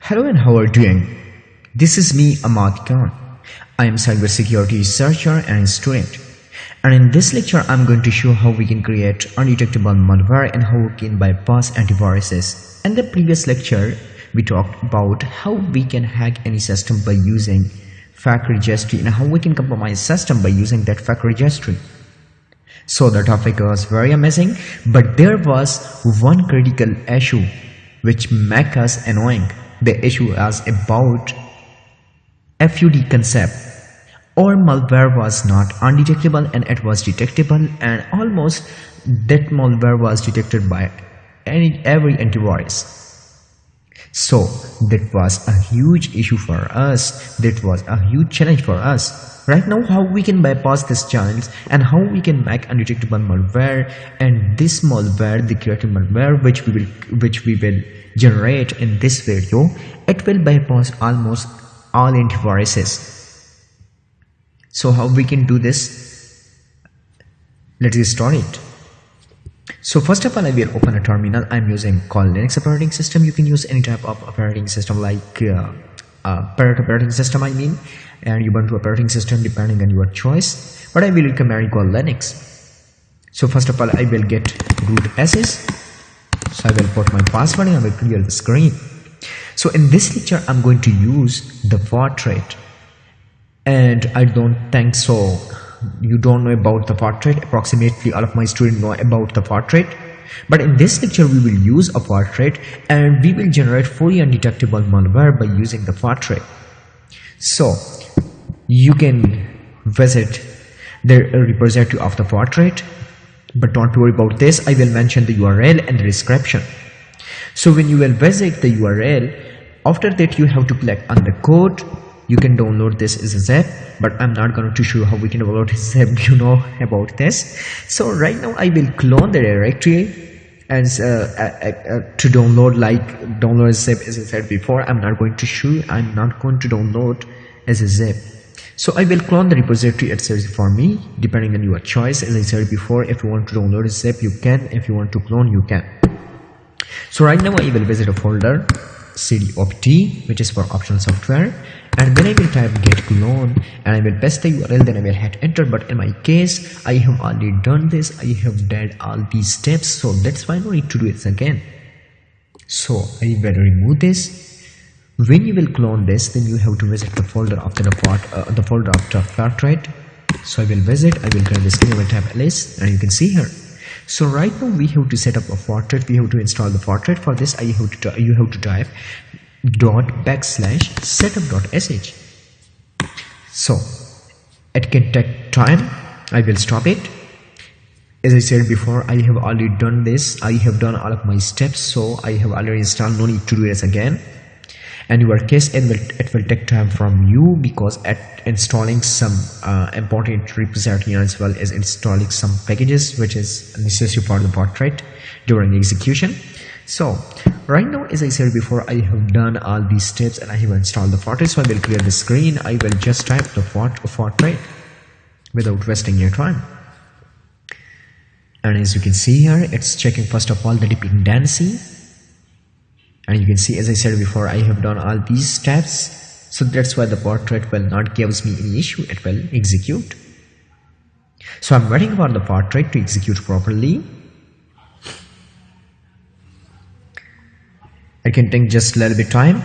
Hello and how are you doing? This is me, Ahmad Khan. I am cybersecurity researcher and student. And in this lecture, I'm going to show how we can create undetectable malware and how we can bypass antiviruses. In the previous lecture, we talked about how we can hack any system by using fake registry and how we can compromise system by using that fake registry. So the topic was very amazing, but there was one critical issue which make us annoying. The issue was about FUD concept. Our malware was not undetectable and it was detectable, and almost that malware was detected by every antivirus. So that was a huge issue for us. That was a huge challenge for us. Right now, how we can bypass this challenge and how we can make undetectable malware, and this malware, the created malware which we will generate in this video, it will bypass almost all antiviruses. So how we can do this? Let's get started. So first of all, I will open a terminal. I'm using called Linux operating system. You can use any type of operating system like parent operating system, and Ubuntu operating system depending on your choice. But I will recommend called Linux. So first of all, I will get root access. So I will put my password and I will clear the screen. So in this lecture, I'm going to use the portrait, and I don't think so you don't know about the portrait. Approximately all of my students know about the portrait, but in this lecture we will use a portrait and we will generate fully undetectable malware by using the portrait. So you can visit the repository of the portrait, but don't worry about this. I will mention the URL and the description. So when you will visit the URL, after that you have to click on the code. You can download this as a zip, but I'm not going to show you how we can download this zip. You know about this. So right now I will clone the directory as to download a zip. As I said before, I'm not going to show you. I'm not going to download as a zip. So I will clone the repository itself for me, depending on your choice. As I said before, if you want to download a zip, you can. If you want to clone, you can. So right now I will visit a folder cd-opt, which is for optional software, and then I will type get clone and I will paste the URL, then I will hit enter. But in my case, I have already done this. I have done all these steps, so that's why I don't need to do it again. So I will remove this. When you will clone this, then you have to visit the folder after the folder after portrait. So I will visit, I will grab the screen, I will type ls, and you can see here. So right now we have to set up a portrait. We have to install the portrait. For this, you have to type /setup.sh. So it can take time. I will stop it. As I said before, I have already done this. I have done all of my steps, so I have already installed. No need to do this again. And in your case, it will take time from you, because at installing some important repository as well as installing some packages which is necessary for the portrait during execution. So right now, as I said before, I have done all these steps and I have installed the portrait. So I will clear the screen. I will just type the portrait without wasting your time. And as you can see here, it's checking first of all the dependency. And you can see, as I said before, I have done all these steps. So that's why the portrait will not give me any issue. It will execute. So I'm waiting for the portrait to execute properly. It can take just a little bit time.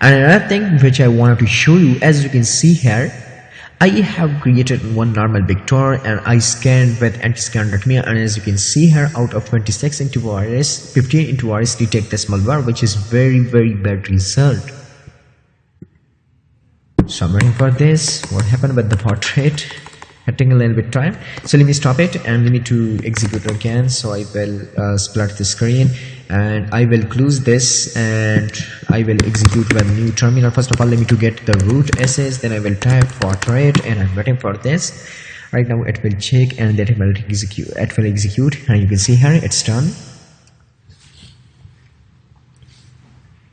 And another thing which I wanted to show you, as you can see here, I have created one normal backdoor and I scanned with antiscan.me, and as you can see here, out of 26 antivirus, 15 antivirus detect this malware, which is very bad result. So I'm waiting for this. What happened with the portrait? Taking a little bit time. So let me stop it and we need to execute again. So I will split the screen and I will close this and I will execute with new terminal. First of all, let me to get the root access, then I will type portrait and I'm waiting for this. Right now it will check and then it will execute. And you can see here it's done.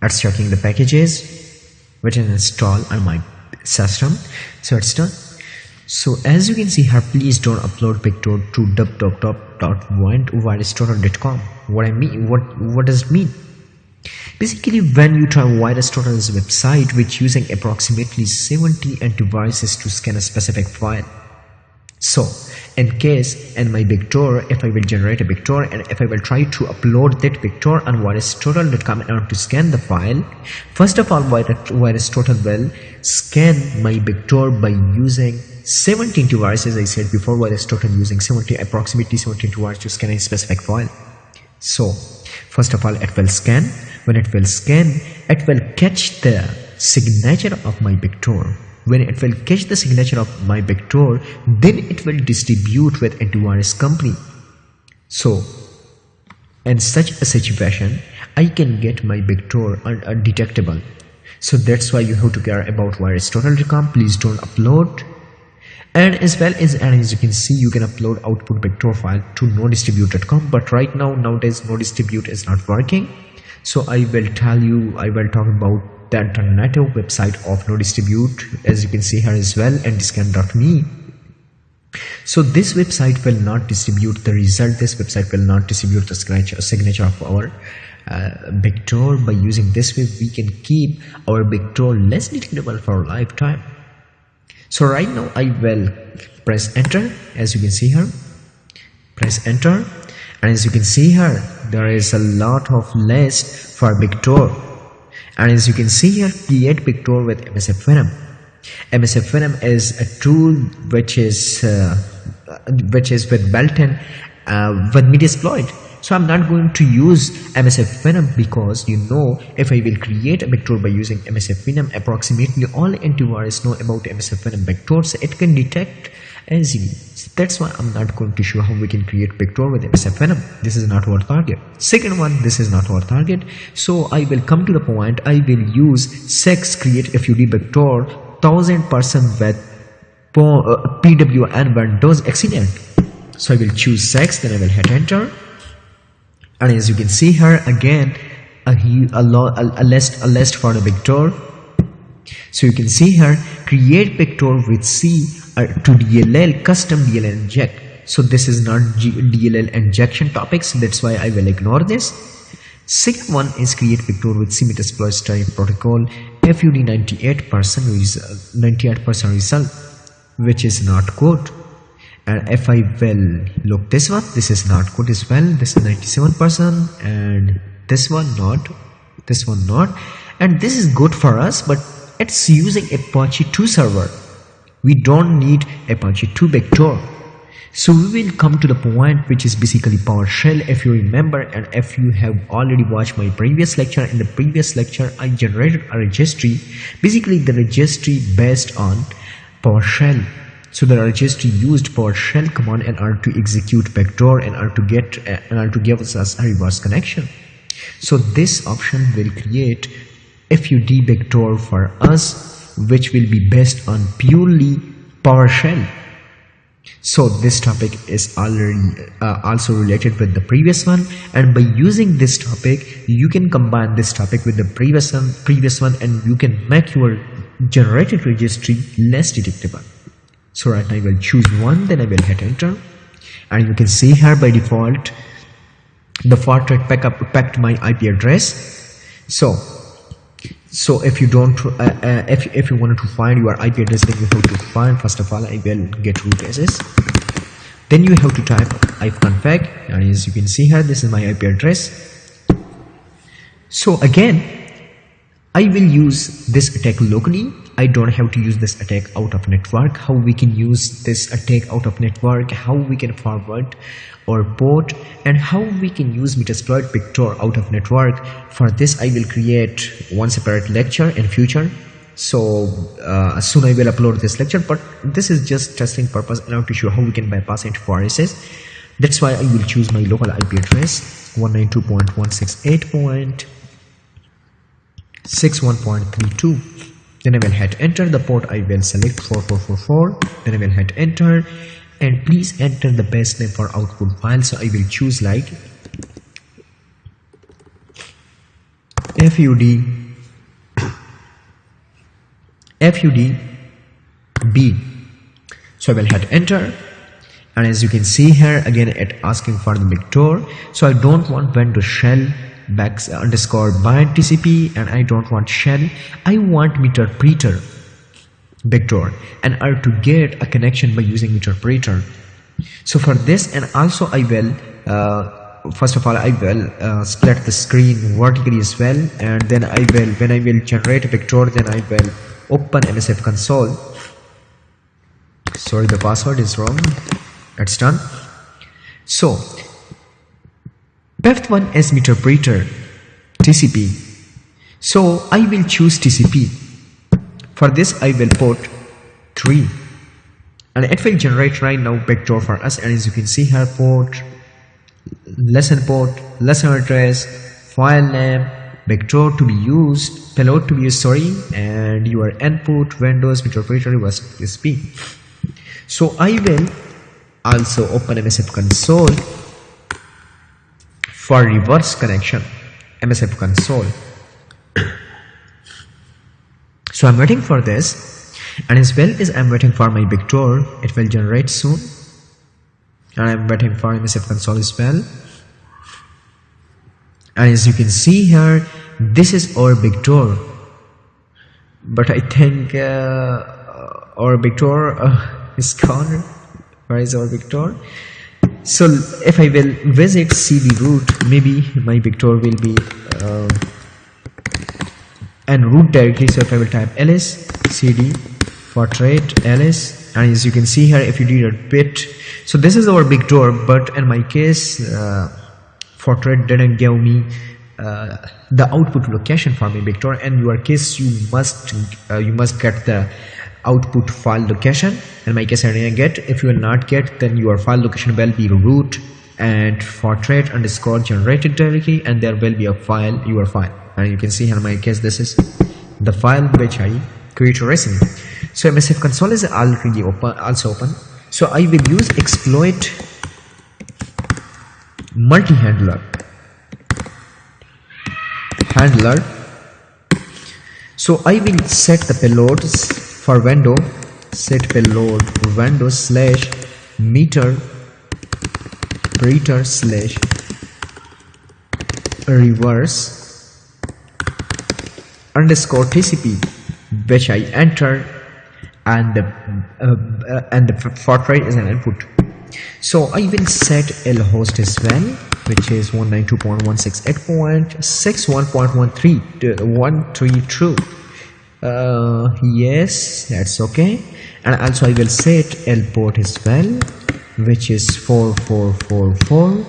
It's checking the packages which is installed on my system. So it's done. So as you can see here, please don't upload backdoor to www.undetectable.com. What does it mean? Basically, when you try VirusTotal's website, which using approximately 70 antiviruses to scan a specific file. So, in case in my backdoor, if I will generate a backdoor and if I will try to upload that backdoor on virustotal.com and I want to scan the file, first of all, VirusTotal will scan my backdoor by using 70 antiviruses. I said before, VirusTotal using approximately 70 antiviruses to scan a specific file. So, first of all, it will scan. When it will scan, it will catch the signature of my backdoor. When it will catch the signature of my backdoor, then it will distribute with antivirus company. So, in such a situation, I can get my backdoor undetectable. So that's why you have to care about virustotal.com. Please don't upload. And as you can see, you can upload output backdoor file to nodistribute.com. But right now, nowadays, nodistribute is not working. So I will talk about the alternative website of nodistribute, as you can see here as well, antiscan.me. So this website will not distribute the result. This website will not distribute the signature of our backdoor. By using this way, we can keep our backdoor less detectable for a lifetime. So right now I will press enter. As you can see here, press enter, and as you can see here, there is a lot of list for backdoor. And as you can see here, create backdoor with MSF Venom. MSF Venom is a tool which is with built-in with Metasploit. So I'm not going to use MSF Venom because if I will create a backdoor by using MSF Venom, approximately all antivirus know about MSF Venom backdoors. It can detect easily. So that's why I'm not going to show how we can create backdoor with MSF Venom. This is not our target. Second one, this is not our target. So I will come to the point. I will use sex create FUD backdoor 1000% with PWN Windows accident. So I will choose sex, then I will hit enter. And as you can see here, again a list for the backdoor. So you can see here, create backdoor with C to DLL, custom DLL inject. So this is not DLL injection topics, so that's why I will ignore this. Second one is create backdoor with C Metasploit string protocol FUD 98% result, which is not good. And if I will look this one, this is not good as well. This is 97%, and this one not, and this is good for us, but it's using Apache 2 server. We don't need Apache 2 backdoor. So we will come to the point which is basically PowerShell. If you remember, and if you have already watched my previous lecture, in the previous lecture I generated a registry, basically the registry based on PowerShell. So the registry used PowerShell command in order to execute backdoor and to give us a reverse connection. So this option will create FUD backdoor for us, which will be based on purely PowerShell. So this topic is already also related with the previous one, and by using this topic, you can combine this topic with the previous one, and you can make your generated registry less detectable. So right now I will choose one, then I will hit enter, and you can see here by default the Fortran packed my IP address. So if you don't if you wanted to find your IP address, then you have to find, first of all, I will get root access, then you have to type ifconfig, and as you can see here, this is my IP address. So again, I will use this attack locally. I don't have to use this attack out of network. How we can use this attack out of network, how we can forward or port, and how we can use Metasploit backdoor out of network. For this I will create one separate lecture in future. So soon I will upload this lecture, but this is just testing purpose in order to show how we can bypass antiviruses. That's why I will choose my local IP address 192.168.61.32. Then I will hit enter. The port I will select 4444. Then I will hit enter, and please enter the best name for output file. So I will choose like FUD B. So I will hit enter, and as you can see here, again it asking for the backdoor. So I don't want Windows shell underscore bind TCP, and I don't want shell, I want meterpreter backdoor, and are to get a connection by using meterpreter. So for this, and also I will first of all I will split the screen vertically as well, and then when I will generate a backdoor, then I will open MSF console. Sorry, the password is wrong. It's done. So fifth one is meterpreter TCP. So I will choose TCP. For this I will put 3, and it will generate right now backdoor for us. And as you can see here, port, lesson address, file name, backdoor to be used, payload to be used, sorry, and your input, Windows, meterpreter, reverse TCP. So I will also open MSF console for reverse connection. MSF console. So I'm waiting for this, and as well as I'm waiting for my backdoor. It will generate soon, and I'm waiting for MSF console as well. And as you can see here, this is our backdoor, but I think our backdoor is gone. Where is our backdoor? So if I will visit cd root, maybe my backdoor will be and root directly. So if I will type ls cd portrait ls, and as you can see here, if you did a bit, so this is our backdoor, but in my case portrait didn't give me the output location for my backdoor. In your case, you must get the output file location. In my case, I didn't get. If you will not get, then your file location will be root and portrait underscore generated directly, and there will be a file, your file. And you can see in my case, this is the file which I created recently. So MSF console is already also open. So I will use exploit multi-handler. So I will set the payloads for window, set payload window slash meter slash reverse underscore TCP, which I enter, and the portrait is an input. So I will set lhost as well, which is 192.168.61.13 yes, that's okay. And also I will set lport as well, which is 4444,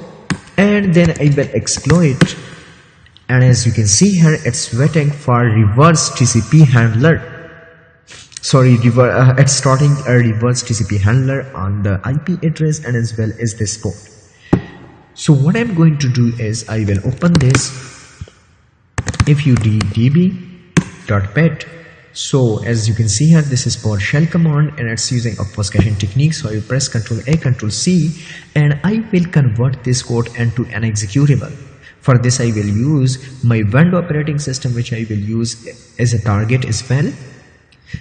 and then I will exploit. And as you can see here, it's waiting for reverse TCP handler. Sorry, it's starting a reverse TCP handler on the IP address and as well as this port. So what I'm going to do is I will open this fudb.pet. So as you can see here, this is PowerShell command, and it's using obfuscation technique. So I will press Ctrl A, Ctrl C, and I will convert this code into an executable. For this I will use my Windows operating system, which I will use as a target as well.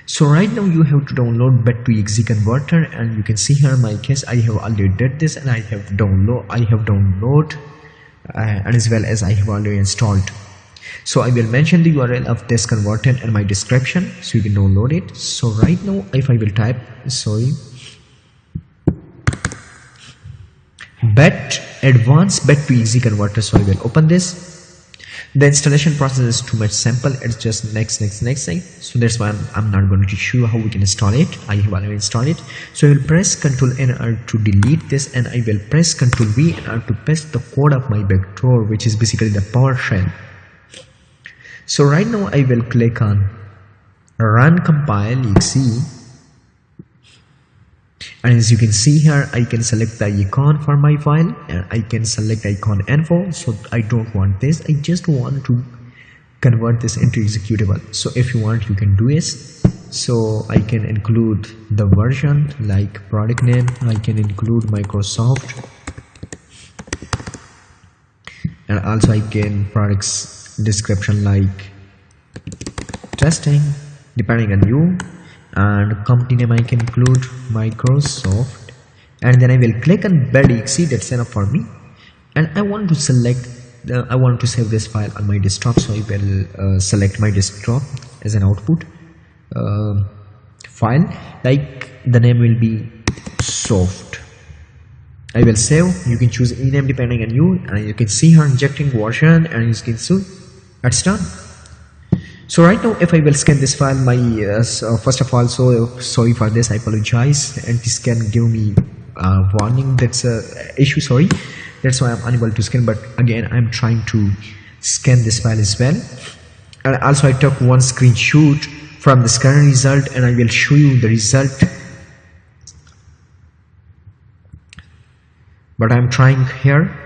So right now you have to download bat2exe converter, and you can see here in my case I have already did this, and I have download and as well as I have already installed. So I will mention the URL of this converter in my description, so you can download it. So right now if I will type advanced bat2exe converter, so I will open this. The installation process is too much simple. It's just next. So that's why I'm not going to show you how we can install it. I have already installed it. So I will press Ctrl N R to delete this, and I will press Ctrl V and R to paste the code of my backdoor, which is basically the PowerShell. So right now I will click on run compile exe, and as you can see here, I can select the icon for my file, and I can select icon info. So I don't want this, I just want to convert this into executable. So if you want, you can do this. So I can include the version like product name, I can include Microsoft, and also I can products description like testing, depending on you, and company name I can include Microsoft, and then I will click on bat.exe. That's enough for me, and I want to select I want to save this file on my desktop, so I will select my desktop as an output file. Like the name will be soft. I will save. You can choose any name depending on you, and you can see her injecting version, and you can see that's done. So right now, if I will scan this file, my first of all, so sorry for this, I apologize, and this can give me warning that's a issue, sorry, that's why I'm unable to scan. But again, I'm trying to scan this file as well. And also I took one screenshot from the scan result, and I will show you the result. But I'm trying here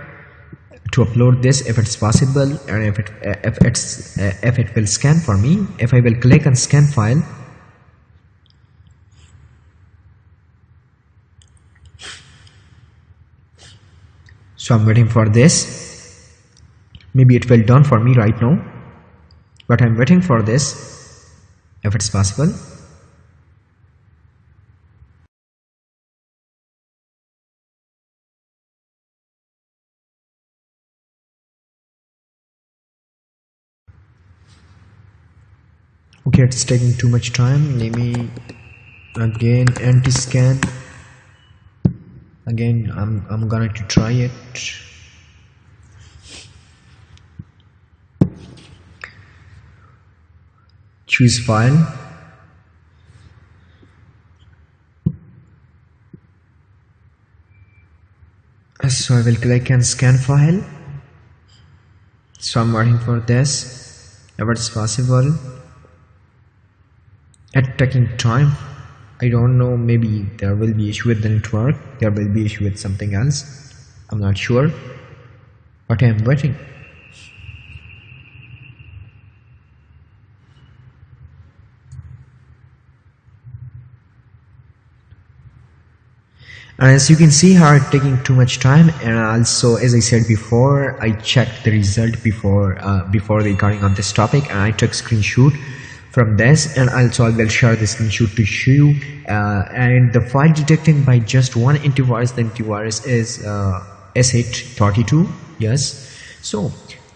to upload this if it's possible, and if it will scan for me. If I will click on scan file, so I'm waiting for this. Maybe it will done for me right now, but I'm waiting for this if it's possible. Okay, it's taking too much time. Let me again anti-scan. Again, I'm gonna to try it. Choose file. So I will click on scan file. So I'm waiting for this if it's possible. It's taking time. I don't know, maybe there will be issue with the network, there will be issue with something else, I'm not sure, but I'm waiting. And as you can see here, taking too much time. And also, as I said before, I checked the result before recording on this topic, and I took screenshot from this, and also I will share this screenshot to show you. And the file detecting by just one antivirus, the antivirus is S832. Yes. So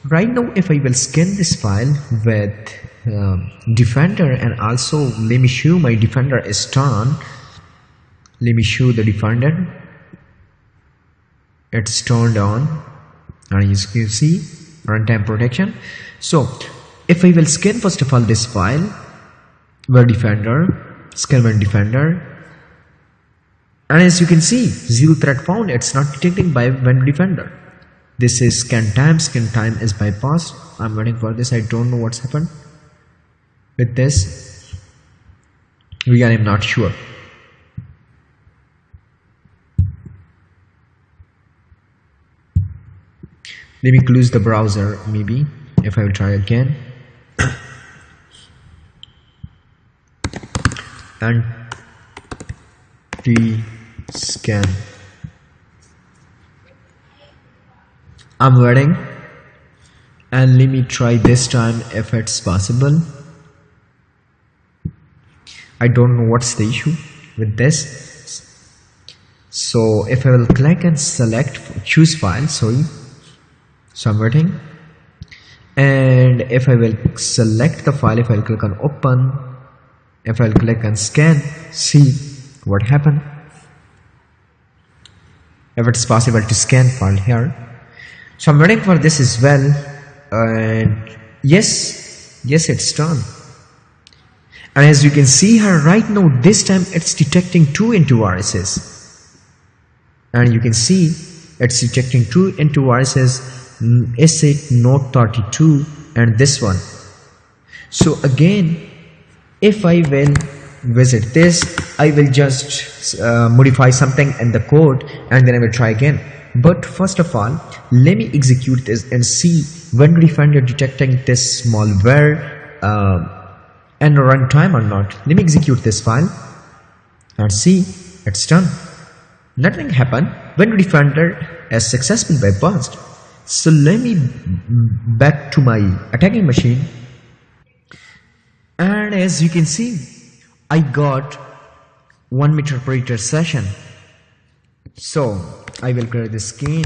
right now, if I will scan this file with Defender, and also let me show my Defender is turned. Let me show the Defender. It's turned on, and you can see runtime protection. So if I will scan first of all this file where Defender, scan where Defender, and as you can see, zero threat found. It's not detecting by when Defender. This is scan time is bypassed. I'm waiting for this. I don't know what's happened with this. Again, I'm not sure. Let me close the browser, maybe, if I will try again. Anti-scan. I'm waiting, and let me try this time if it's possible. I don't know what's the issue with this. So if I will click and select choose file, sorry, so I'm waiting, and if I will select the file, if I'll click on open, if I'll click on scan, see what happened. If it's possible to scan file here. So I'm waiting for this as well, and yes, it's done. And as you can see here right now, this time it's detecting two antiviruses, and you can see it's detecting two antiviruses, S8 Note 32 and this one. So again, if I will visit this, I will just modify something in the code, and then I will try again. But first of all, let me execute this and see when Defender detecting this malware and runtime or not. Let me execute this file and see it's done. Nothing happened when Defender is successfully bypassed. So let me back to my attacking machine, and as you can see, I got 1 meter per liter session. So I will create the skin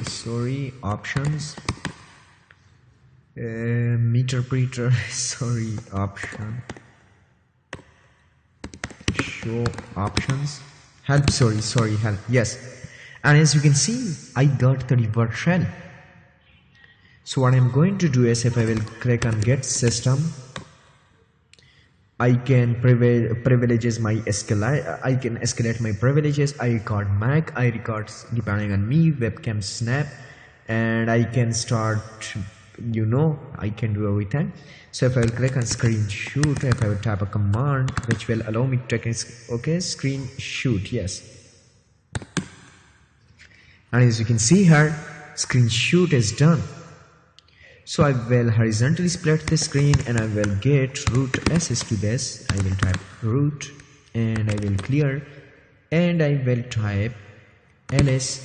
sorry, options, meterpreter, sorry, option, show options, help, sorry, help, yes. And as you can see, I got the reward shell. So what I'm going to do is, if I will click on get system, I can privileges my I can escalate my privileges. I record MAC, I record depending on me, webcam snap, and I can start, I can do everything. So if I will click on screen shoot, if I will type a command which will allow me to take screen shoot, yes. And as you can see here, screen shoot is done. So I will horizontally split the screen and I will get root access to this. I will type root and I will clear and I will type ls,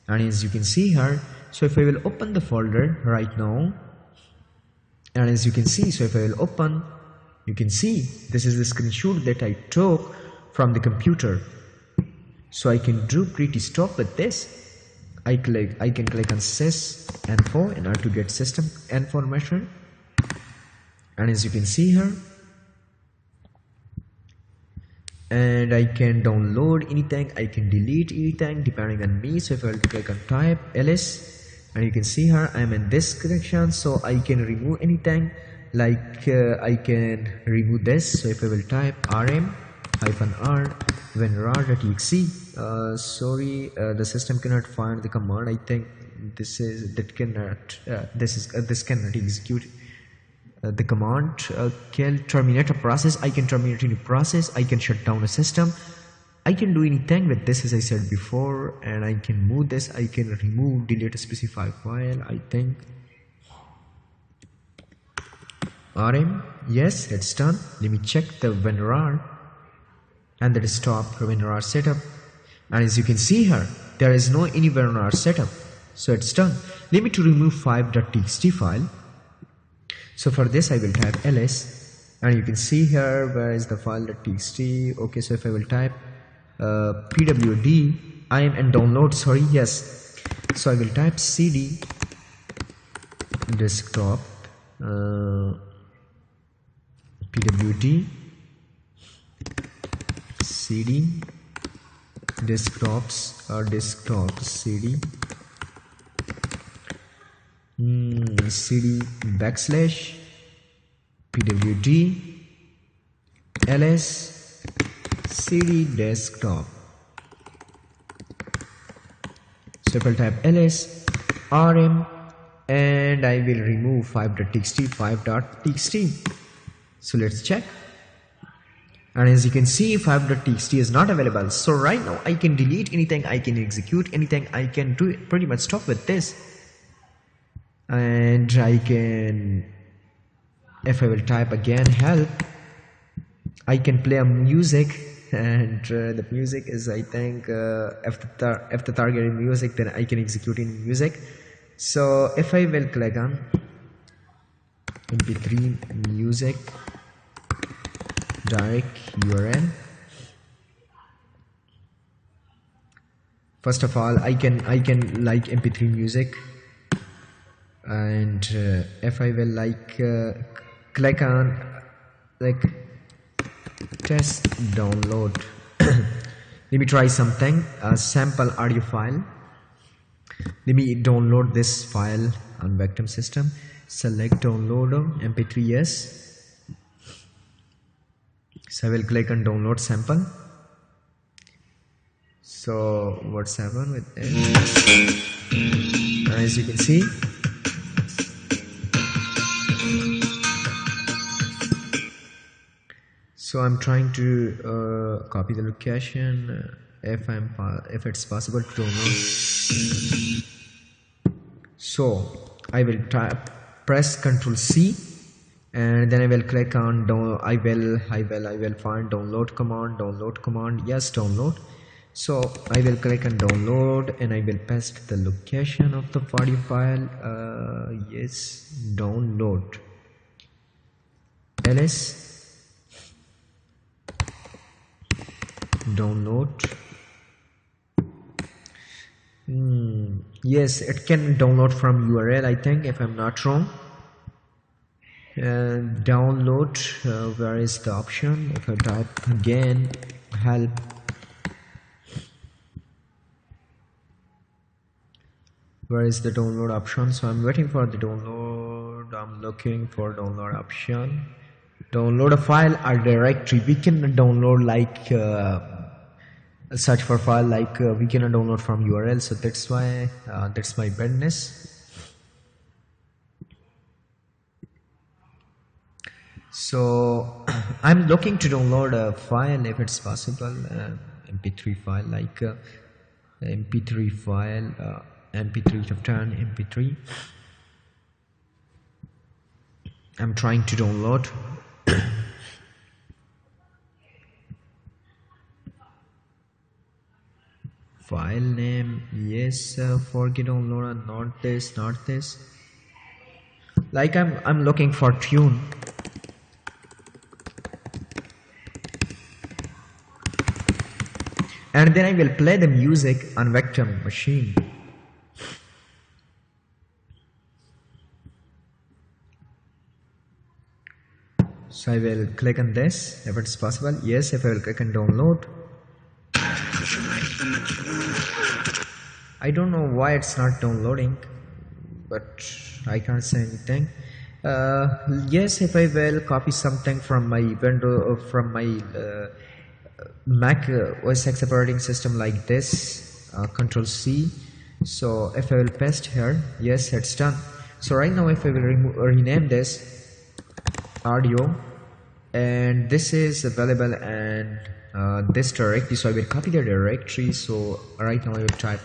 and as you can see here, so if I will open the folder right now, and as you can see, so if I will open, you can see this is the screenshot that I took from the computer. So I can do pretty stop with this. I can click on sysinfo in order to get system information, and as you can see here, and I can download anything, I can delete anything depending on me. So if I will click on type ls, and you can see here I am in this direction, so I can remove anything, like I can remove this. So if I will type rm-r winrar.exe, sorry, the system cannot find the command. I think this cannot execute the command. Kill, terminate a process. I can terminate any process, I can shut down a system, I can do anything with this, as I said before, and I can move this, I can remove, delete a specified file. I think rm, yes, it's done. Let me check the winrar and the desktop winrar setup, and as you can see here, there is no any winrar setup, so it's done. Let me to remove 5.txt file. So for this I will type ls, and you can see here where is the file.txt. okay, so if I will type pwd, I am in download, sorry, yes. So I will type cd desktop pwd cd desktops or desktop cd cd backslash pwd ls cd desktop. So if I type ls rm, and I will remove 5.txt. So let's check, and as you can see, 5.txt is not available. So right now I can delete anything, I can execute anything, I can do it, pretty much stop with this. And I can, if I will type again help, I can play a music, and the music is, I think, if the target is music, then I can execute in music. So if I will click on mp3 music direct URL, first of all I can like mp3 music, and if I will click on test download let me try something, a sample audio file. Let me download this file on Vectum system, select download mp3, yes. So I will click on download sample. So what's happened with it, as you can see, so I'm trying to copy the location, if it's possible to download. So I will press Ctrl C, and then I will click on I will find download command, yes, download. So I will click on download, and I will paste the location of the audio file, yes, download ls download, Yes, it can download from URL, I think, if I'm not wrong. Download, where is the option? If I type again help, where is the download option? So I'm waiting for the download. I'm looking for download option. Download a file or directory. We can download like search for file, like we cannot download from URL, so that's why that's my badness. So I'm looking to download a file if it's possible, mp3 file, like mp3 file, mp3 to turn mp3. I'm trying to download. File name, yes, forget download, not this, not this. Like I'm looking for tune. And then I will play the music on vector machine. So I will click on this if it's possible. Yes, if I will click on download. I don't know why it's not downloading, but I can't say anything. Yes, if I will copy something from my window, from my Mac OS X operating system, like this, Control C. So if I will paste here, yes, it's done. So right now if I will rename this audio, and this is available and this directory, so I will copy the directory. So right now I will type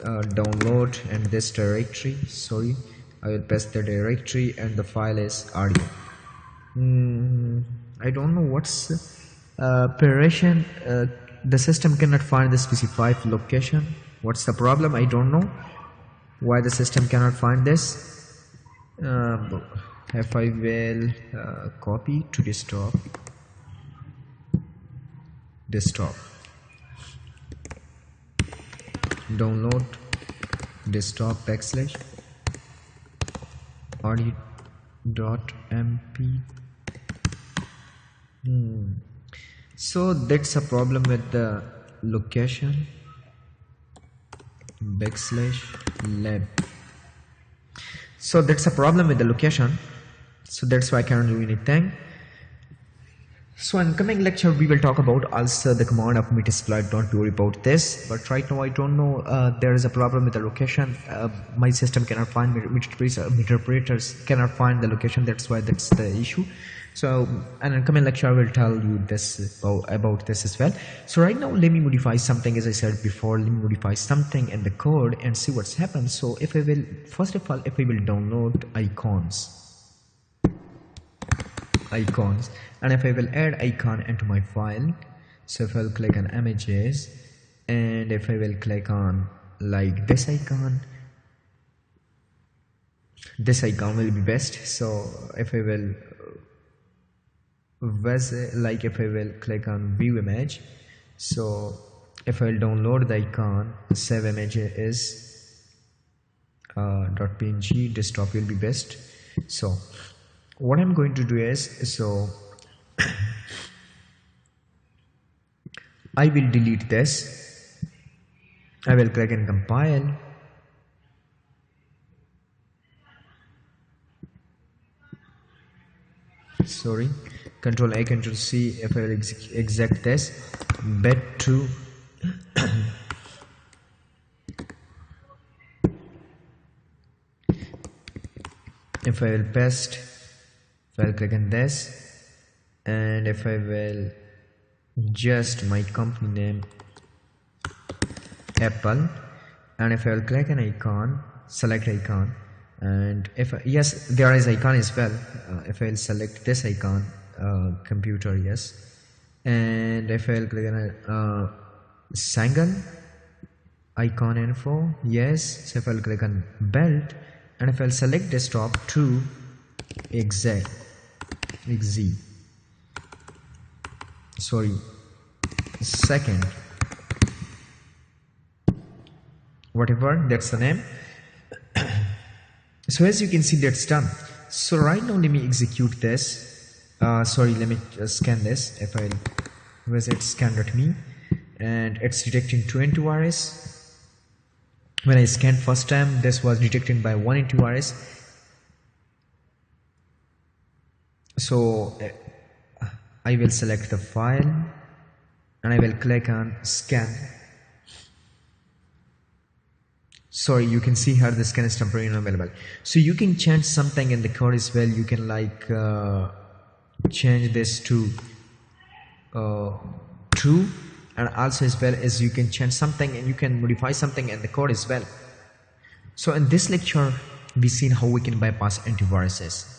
download and this directory, sorry, I will paste the directory and the file is audio. I don't know what's operation. The system cannot find the specified location. What's the problem? I don't know why the system cannot find this. If I will copy to desktop, download desktop backslash audio.mp. So that's a problem with the location backslash lab. So that's a problem with the location, so that's why I cannot do anything. So in coming lecture we will talk about also the command of metasploit. Don't worry about this, but right now I don't know, there is a problem with the location. My system cannot find, interpreters cannot find the location, that's why that's the issue. So and in coming lecture I will tell you this about this as well. So right now let me modify something, as I said before, let me modify something in the code and see what's happened. So if I will, first of all, if I will download icons, and if I will add icon into my file, so if I will click on images, and if I will click on like this icon will be best. So if I will like if I will click on view image, so if I will download the icon, save image is .png, desktop will be best. So what I'm going to do is, so I will delete this. I will click and compile. Sorry, Control A, Control C. If I will exec this, bed2 if I will paste, if I will click on this, and if I will just my company name Apple, and if I will click an icon, select icon, and if yes, there is icon as well. If I will select this icon, computer, yes, and if I will click on single icon info, yes. So if I will click on belt, and if I will select desktop to exec, sorry, second, whatever, that's the name. So as you can see, that's done. So right now let me execute this. Sorry, let me just scan this. If I visit scan.me, and it's detecting 2 antivirus. When I scanned first time, this was detected by 1 antivirus. So I will select the file and I will click on scan. Sorry, you can see here the scan is temporarily unavailable. So you can change something in the code as well. You can like change this to true, and also as well as you can change something and you can modify something in the code as well. So in this lecture we seen how we can bypass antiviruses.